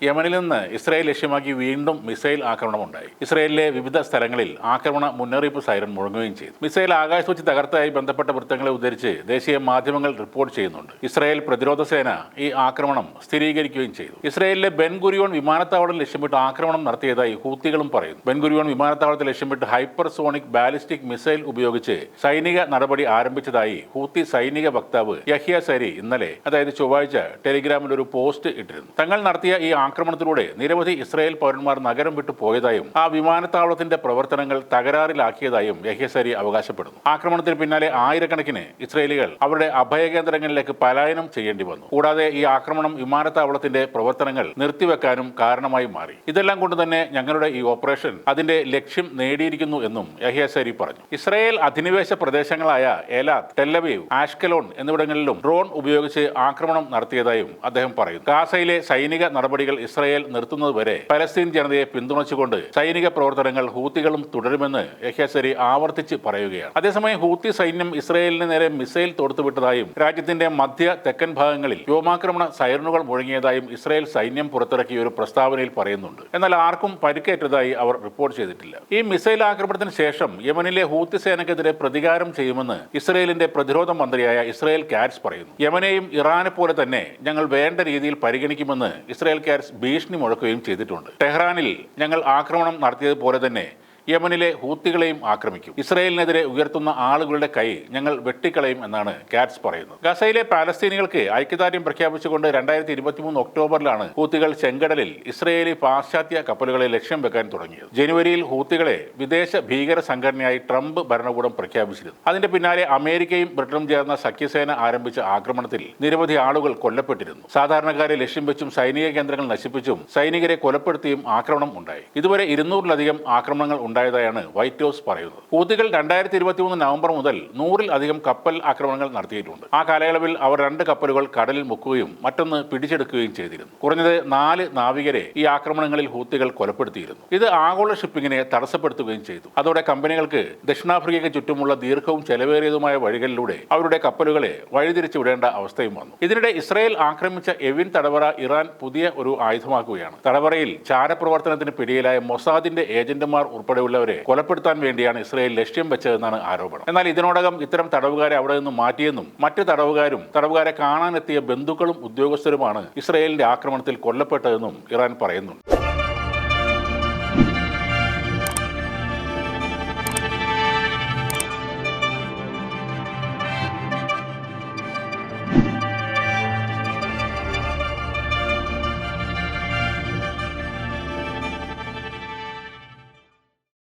യമനിൽ നിന്ന് ഇസ്രായേൽ ലക്ഷ്യമാക്കി വീണ്ടും മിസൈൽ ആക്രമണമുണ്ടായി. ഇസ്രായേലിലെ വിവിധ സ്ഥലങ്ങളിൽ ആക്രമണ മുന്നറിയിപ്പ് സൈറൻ മുഴങ്ങുകയും ചെയ്തു. മിസൈൽ ആകാശത്ത് വെച്ച് തകർത്തതായി ബന്ധപ്പെട്ട വൃത്തങ്ങളെ ഉദ്ധരിച്ച് ദേശീയ മാധ്യമങ്ങൾ റിപ്പോർട്ട് ചെയ്യുന്നുണ്ട്. ഇസ്രായേൽ പ്രതിരോധ സേന ഈ ആക്രമണം സ്ഥിരീകരിക്കുകയും ചെയ്തു. ഇസ്രായേലിലെ ബെൻഗുരിയോൺ വിമാനത്താവളം ലക്ഷ്യമിട്ട് ആക്രമണം നടത്തിയതായി ഹൂത്തികളും പറയുന്നു. ബെൻഗുരിയോൺ വിമാനത്താവളത്തെ ലക്ഷ്യമിട്ട് ഹൈപ്പർസോണിക് ബാലിസ്റ്റിക് മിസൈൽ ഉപയോഗിച്ച് സൈനിക നടപടി ആരംഭിച്ചതായി ഹൂത്തി സൈനിക വക്താവ് യഹ്യ സരി ഇന്നലെ, അതായത് ചൊവ്വാഴ്ച, ടെലിഗ്രാമിൽ ഒരു പോസ്റ്റ് ഇട്ടിരുന്നു. തങ്ങൾ നടത്തിയ ഈ ആക്രമണത്തിലൂടെ നിരവധി ഇസ്രായേൽ പൗരന്മാർ നഗരം വിട്ടു പോയതായും ആ വിമാനത്താവളത്തിന്റെ പ്രവർത്തനങ്ങൾ തകരാറിലാക്കിയതായും യഹ്യ സരി അവകാശപ്പെടുന്നു. ആക്രമണത്തിന് പിന്നാലെ ആയിരക്കണക്കിന് ഇസ്രായേലികൾ അവരുടെ അഭയകേന്ദ്രങ്ങളിലേക്ക് പലായനം ചെയ്യേണ്ടി വന്നു. കൂടാതെ ഈ ആക്രമണം വിമാനത്താവളത്തിന്റെ പ്രവർത്തനങ്ങൾ നിർത്തിവെക്കാനും കാരണമായി മാറി. ഇതെല്ലാം കൊണ്ട് തന്നെ ഞങ്ങളുടെ ഈ ഓപ്പറേഷൻ അതിന്റെ ലക്ഷ്യം നേടിയിരിക്കുന്നു എന്നും യഹ്യ സരി പറഞ്ഞു. ഇസ്രായേൽ അധിനിവേശ പ്രദേശങ്ങളായ എലാത്ത്, ടെല്ലവീവ്, ആഷ്കലോൺ എന്നിവിടങ്ങളിലും ഡ്രോൺ ഉപയോഗിച്ച് ആക്രമണം നടത്തിയതായും അദ്ദേഹം പറയുന്നു. ഗാസയിലെ സൈനിക നടപടികൾ ഇസ്രായേൽ നിർത്തുന്നതുവരെ പലസ്തീൻ ജനതയെ പിന്തുണച്ചുകൊണ്ട് സൈനിക പ്രവർത്തനങ്ങൾ ഹൂത്തികളും തുടരുമെന്ന് യഹ്യ സരി ആവർത്തിച്ച് പറയുകയാണ്. അതേസമയം ഹൂത്തി സൈന്യം ഇസ്രായേലിന് നേരെ മിസൈൽ തൊടുത്തുവിട്ടതായും രാജ്യത്തിന്റെ മധ്യ തെക്കൻ ഭാഗങ്ങളിൽ വ്യോമാക്രമണ സൈറനുകൾ മുഴങ്ങിയതായും ഇസ്രായേൽ സൈന്യം പുറത്തിറക്കിയ ഒരു പ്രസ്താവനയിൽ പറയുന്നുണ്ട്. എന്നാൽ ആർക്കും പരിക്കേറ്റതായി അവർ റിപ്പോർട്ട് ചെയ്തിട്ടില്ല. ഈ മിസൈൽ ആക്രമണത്തിന് ശേഷം യമനിലെ ഹൂത്തി സേനയ്ക്കെതിരെ പ്രതികാരം ചെയ്യുമെന്ന് ഇസ്രായേലിന്റെ പ്രതിരോധ മന്ത്രിയായ ഇസ്രായേൽ കാറ്റ്സ് പറയുന്നു. യമനെയും ഇറാനെ പോലെ തന്നെ ഞങ്ങൾ വേണ്ട രീതിയിൽ പരിഗണിക്കുമെന്ന് ഇസ്രായേൽ കാറ്റ്സ് ഭീഷണി മുഴക്കുകയും ചെയ്തിട്ടുണ്ട്. ടെഹ്റാനിൽ ഞങ്ങൾ ആക്രമണം നടത്തിയതുപോലെ തന്നെ യമനിലെ ഹൂത്തികളെയും ആക്രമിക്കും. ഇസ്രായേലിനെതിരെ ഉയർത്തുന്ന ആളുകളുടെ കൈ ഞങ്ങൾ വെട്ടിക്കളയും എന്നാണ് കാറ്റ്സ് പറയുന്നത്. ഗസയിലെ പാലസ്തീനികൾക്ക് ഐക്യദാർഢ്യം പ്രഖ്യാപിച്ചുകൊണ്ട് 2023 ഒക്ടോബറിലാണ് ഹൂത്തികൾ ചെങ്കടലിൽ ഇസ്രായേലി പാശ്ചാത്യ കപ്പലുകളെ ലക്ഷ്യം വെക്കാൻ തുടങ്ങിയത്. ജനുവരിയിൽ ഹൂത്തികളെ വിദേശ ഭീകര സംഘടനയായി ട്രംപ് ഭരണകൂടം പ്രഖ്യാപിച്ചിരുന്നു. അതിന്റെ പിന്നാലെ അമേരിക്കയും ബ്രിട്ടനും ചേർന്ന സഖ്യസേന ആരംഭിച്ച ആക്രമണത്തിൽ നിരവധി ആളുകൾ കൊല്ലപ്പെട്ടിരുന്നു. സാധാരണക്കാരെ ലക്ഷ്യം വെച്ചും സൈനിക കേന്ദ്രങ്ങൾ നശിപ്പിച്ചും സൈനികരെ കൊലപ്പെടുത്തിയും ആക്രമണം ഉണ്ടായി. ഇതുവരെ 200-ലധികം ആക്രമണങ്ങൾ ഉണ്ടായതായാണ് വൈറ്റ് ഹൗസ് പറയുന്നത്. ഹൂത്തികൾ 2023 നവംബർ മുതൽ 100-ൽ-അധികം കപ്പൽ ആക്രമണങ്ങൾ നടത്തിയിട്ടുണ്ട്. ആ കാലയളവിൽ അവർ 2 കപ്പലുകൾ കടലിൽ മുക്കുകയും മറ്റൊന്ന് പിടിച്ചെടുക്കുകയും ചെയ്തിരുന്നു. കുറഞ്ഞത് 4 നാവികരെ ഈ ആക്രമണങ്ങളിൽ ഹൂത്തികൾ കൊലപ്പെടുത്തിയിരുന്നു. ഇത് ആഗോള ഷിപ്പിങ്ങിനെ തടസ്സപ്പെടുത്തുകയും ചെയ്തു. അതോടെ കമ്പനികൾക്ക് ദക്ഷിണാഫ്രിക്കയ്ക്ക് ചുറ്റുമുള്ള ദീർഘവും ചെലവേറിയതുമായ വഴികളിലൂടെ അവരുടെ കപ്പലുകളെ വഴിതിരിച്ചു വിടേണ്ട അവസ്ഥയും വന്നു. ഇതിനിടെ ഇസ്രായേൽ ആക്രമിച്ച എവിൻ തടവറ ഇറാൻ പുതിയ ഒരു ആയുധമാക്കുകയാണ്. തടവറയിൽ ചാരപ്രവർത്തനത്തിന് പിടിയിലായ മൊസാദിന്റെ ഏജന്റുമാർ ഉൾപ്പെടെ ഉള്ളവരെ കൊലപ്പെടുത്താൻ വേണ്ടിയാണ് ഇസ്രായേൽ ലക്ഷ്യം വെച്ചതെന്നാണ് ആരോപണം. എന്നാൽ ഇതിനോടകം ഇത്തരം തടവുകാരെ അവിടെ നിന്ന് മാറ്റിയെന്നും മറ്റ് തടവുകാരെ കാണാനെത്തിയ ബന്ധുക്കളും ഉദ്യോഗസ്ഥരുമാണ് ഇസ്രായേലിന്റെ ആക്രമണത്തിൽ കൊല്ലപ്പെട്ടതെന്നും ഇറാൻ പറയുന്നുണ്ട്.